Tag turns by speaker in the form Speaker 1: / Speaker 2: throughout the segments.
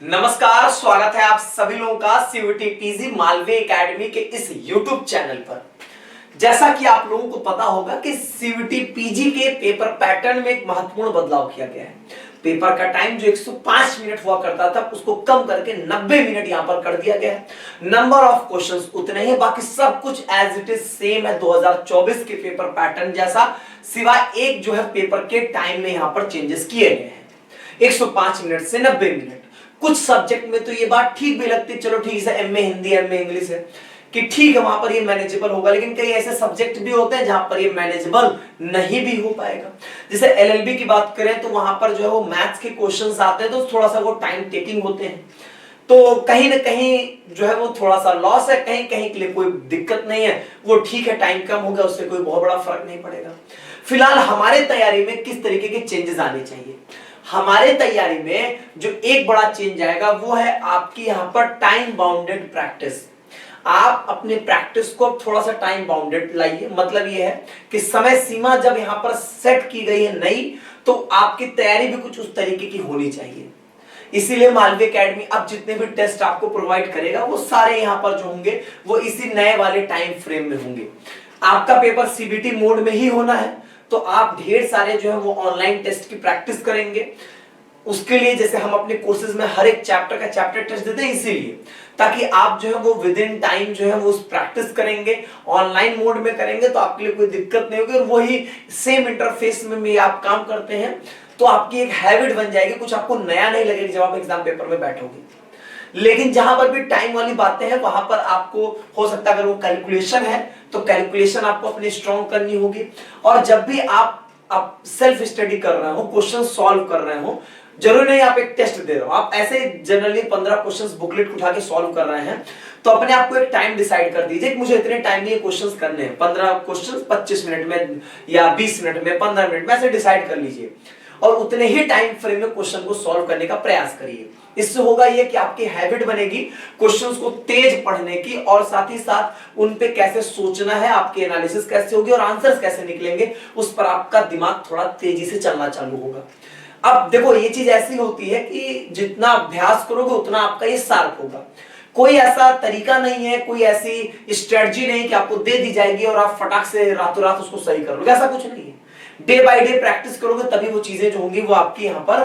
Speaker 1: नमस्कार, स्वागत है आप सभी लोगों का सीयूईटी पीजी मालवीय एकेडमी के इस यूट्यूब चैनल पर। जैसा कि आप लोगों को पता होगा कि सीयूईटी पीजी के पेपर पैटर्न में एक महत्वपूर्ण बदलाव किया गया है। पेपर का टाइम जो 105 मिनट हुआ करता था उसको कम करके 90 मिनट यहां पर कर दिया गया है। नंबर ऑफ क्वेश्चंस उतने ही, बाकी सब कुछ एज इट इज सेम है 2024 के पेपर पैटर्न जैसा, सिवाय एक जो है पेपर के टाइम में यहां पर चेंजेस किए गए हैं 105 मिनट से 90 मिनट। कुछ सब्जेक्ट में तो ये बात ठीक भी लगती है, चलो ठीक है, एमए हिंदी एमए इंग्लिश है कि ठीक है वहां पर ये मैनेजेबल होगा, लेकिन कई ऐसे सब्जेक्ट भी होते हैं जहां पर ये मैनेजेबल नहीं भी हो पाएगा। जैसे एलएलबी की बात करें तो वहां पर जो है वो मैथ्स के क्वेश्चंस आते हैं तो थोड़ा सा वो टाइम टेकिंग होते हैं, तो कहीं ना कहीं जो है वो थोड़ा सा लॉस है, कहीं कहीं के लिए कोई दिक्कत नहीं है, वो ठीक है, टाइम कम हो गया उससे कोई बहुत बड़ा फर्क नहीं पड़ेगा। फिलहाल हमारे तैयारी में किस तरीके के चेंजेस आने चाहिए, हमारे तैयारी में जो एक बड़ा चेंज आएगा वो है आपकी यहां पर टाइम बाउंडेड प्रैक्टिस। आप अपने प्रैक्टिस को थोड़ा सा टाइम बाउंडेड लाइए, मतलब ये है कि समय सीमा जब यहां पर सेट की गई है नई, तो आपकी तैयारी भी कुछ उस तरीके की होनी चाहिए। इसीलिए मालवीय एकेडमी अब जितने भी टेस्ट आपको प्रोवाइड करेगा वो सारे यहां पर जो होंगे वो इसी नए वाले टाइम फ्रेम में होंगे। आपका पेपर सीबीटी मोड में ही होना है, तो आप ढेर सारे जो है वो ऑनलाइन टेस्ट की प्रैक्टिस करेंगे। उसके लिए जैसे हम अपने कोर्सेज में हर एक चैप्टर का चैप्टर टेस्ट देते हैं, इसीलिए ताकि आप जो है वो विद इन टाइम जो है वो उस प्रैक्टिस करेंगे, ऑनलाइन मोड में करेंगे तो आपके लिए कोई दिक्कत नहीं होगी, और वही सेम इंटरफेस में भी आप काम करते हैं तो आपकी एक हैबिट बन जाएगी, कुछ आपको नया नहीं लगेगा जब आप एग्जाम पेपर में बैठोगे। लेकिन जहां पर भी टाइम वाली बातें हैं वहां पर आपको हो सकता है अगर वो कैलकुलेशन है तो कैलकुलेशन आपको अपनी स्ट्रॉन्ग करनी होगी। और जब भी आप सेल्फ स्टडी कर रहे हो, क्वेश्चन सॉल्व कर रहे हो, जरूरी नहीं आप एक टेस्ट दे रहे हो, आप ऐसे जनरली 15 क्वेश्चंस बुकलेट उठा के सॉल्व कर रहे हैं, तो अपने आप को एक टाइम डिसाइड कर दीजिए कि मुझे इतने टाइम में ये क्वेश्चंस करने हैं, 15 क्वेश्चंस 25 मिनट में या 20 मिनट में, 15 मिनट में, ऐसे डिसाइड कर लीजिए और उतने ही टाइम फ्रेम में क्वेश्चन को सॉल्व करने का प्रयास करिए। इससे होगा ये कि आपकी हैबिट बनेगी क्वेश्चंस को तेज पढ़ने की, और साथ ही साथ उन पे कैसे सोचना है, आपकी एनालिसिस कैसे होगी और आंसर्स कैसे निकलेंगे, उस पर आपका दिमाग थोड़ा तेजी से चलना चालू होगा। अब देखो ये चीज ऐसी होती है कि जितना अभ्यास करोगे उतना आपका ये शार्प होगा। कोई ऐसा तरीका नहीं है, कोई ऐसी स्ट्रेटजी नहीं कि आपको दे दी जाएगी और आप फटाक से रातों रात उसको सही कर लोगे, ऐसा कुछ नहीं है। डे बाय डे प्रैक्टिस करोगे तभी वो चीजें जो होंगी वो आपकी यहां पर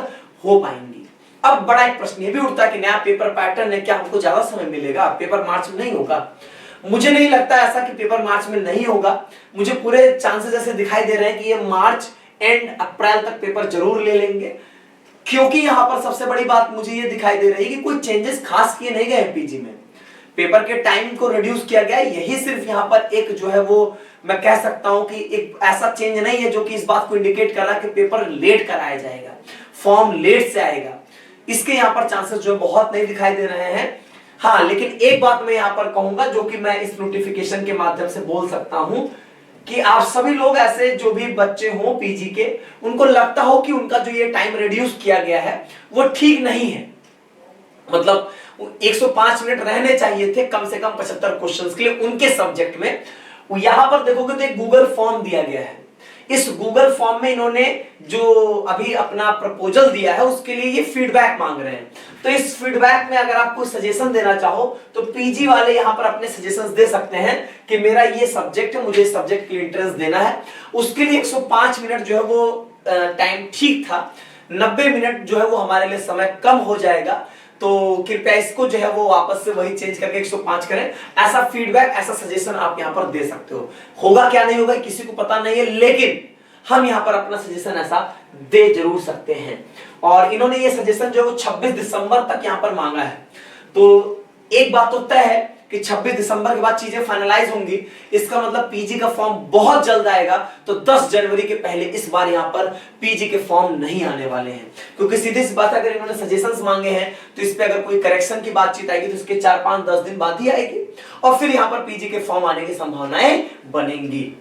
Speaker 1: हो पाएंगी। अब बड़ा एक प्रश्न ये भी उठता है कि नया पेपर पैटर्न है, क्या हमको ज्यादा समय मिलेगा, पेपर मार्च में नहीं होगा? मुझे नहीं लगता ऐसा कि पेपर मार्च में नहीं होगा। मुझे पूरे चांसेस ऐसे दिखाई दे रहे हैं कि ये मार्च एंड अप्रैल तक पेपर जरूर ले लेंगे, क्योंकि यहां पर सबसे बड़ी बात मुझे ये दिखाई दे रही है कि कोई चेंजेस खास किए नहीं गए पीजी में। पेपर के टाइम को रिड्यूस किया गया है, यही सिर्फ यहां पर एक जो है वो मैं कह सकता हूं कि एक ऐसा चेंज नहीं है जो कि इस बात को इंडिकेट कर रहा है कि पेपर लेट कराया जाएगा, फॉर्म लेट से आएगा, इसके यहां पर चांसेस जो है बहुत नहीं दिखाई दे रहे हैं। हाँ, लेकिन एक बात मैं यहां पर कहूंगा जो कि मैं इस नोटिफिकेशन के माध्यम से बोल सकता हूं कि आप सभी लोग ऐसे जो भी बच्चे हो पीजी के, उनको लगता हो कि उनका जो ये टाइम रिड्यूस किया गया है वो ठीक नहीं है, मतलब 105 मिनट रहने चाहिए थे कम से कम 75 क्वेश्चंस के लिए उनके सब्जेक्ट में। यहां पर देखोगे तो एक गूगल फॉर्म दिया गया है, इस गूगल फॉर्म में इन्होंने जो अभी अपना प्रपोजल दिया है उसके लिए ये फीडबैक मांग रहे हैं। तो इस फीडबैक में अगर आप कोई सजेशन देना चाहो तो पीजी वाले यहां पर अपने सजेशंस दे सकते हैं कि मेरा ये सब्जेक्ट है, मुझे इस सब्जेक्ट के लिए इंटरेस्ट देना है। उसके लिए 105 मिनट जो है वो टाइम ठीक था, 90 मिनट जो है वो हमारे लिए समय कम हो जाएगा, तो कृपया इसको जो है वो वापस से वही चेंज करके 105 करें। ऐसा फीडबैक, ऐसा सजेशन आप यहां पर दे सकते हो। होगा क्या नहीं होगा किसी को पता नहीं है, लेकिन हम यहां पर अपना सजेशन ऐसा दे जरूर सकते हैं। और इन्होंने ये सजेशन जो है वो 26 दिसंबर तक यहां पर मांगा है, तो एक बात तो तय है कि 26 दिसंबर के बाद चीजें फाइनलाइज होंगी। इसका मतलब पीजी का फॉर्म बहुत जल्द आएगा, तो 10 जनवरी के पहले इस बार यहां पर पीजी के फॉर्म नहीं आने वाले हैं, क्योंकि सीधी सी बात अगर इन्होंने सजेशंस मांगे हैं तो इस पे अगर कोई करेक्शन की बातचीत आएगी तो इसके 4-5-10 दिन बाद ही आएगी, और फिर यहां पर पीजी के फॉर्म आने की संभावनाएं बनेंगी।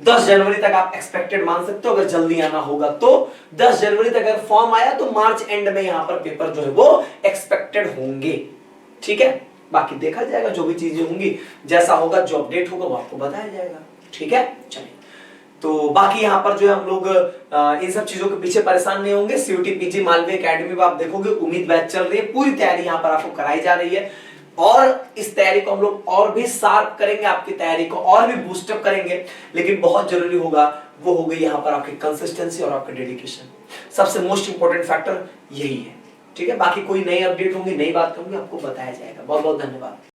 Speaker 1: 10 जनवरी तक आप एक्सपेक्टेड मान सकते हो, अगर जल्दी आना होगा तो 10 जनवरी तक अगर फॉर्म आया तो मार्च एंड में यहां पर पेपर जो है वो एक्सपेक्टेड होंगे। ठीक है, बाकी देखा जाएगा, जो भी चीजें होंगी, जैसा होगा, जो अपडेट होगा वो आपको बताया जाएगा। ठीक है, चलिए तो बाकी यहाँ पर जो है हम लोग इन सब चीजों के पीछे परेशान नहीं होंगे। सीयूटी पीजी मालवीय एकेडमी में आप देखोगे उम्मीद बैच चल रही है, पूरी तैयारी यहाँ पर आपको कराई जा रही है और इस तैयारी को हम लोग और भी शार्प करेंगे, आपकी तैयारी को और भी बूस्टअप करेंगे। लेकिन बहुत जरूरी होगा वो हो गई यहाँ पर आपकी कंसिस्टेंसी और आपका डेडिकेशन। सबसे मोस्ट इंपॉर्टेंट फैक्टर यही है। ठीक है, बाकी कोई नई अपडेट होंगी, नई बात होंगी, आपको बताया जाएगा। बहुत बहुत धन्यवाद।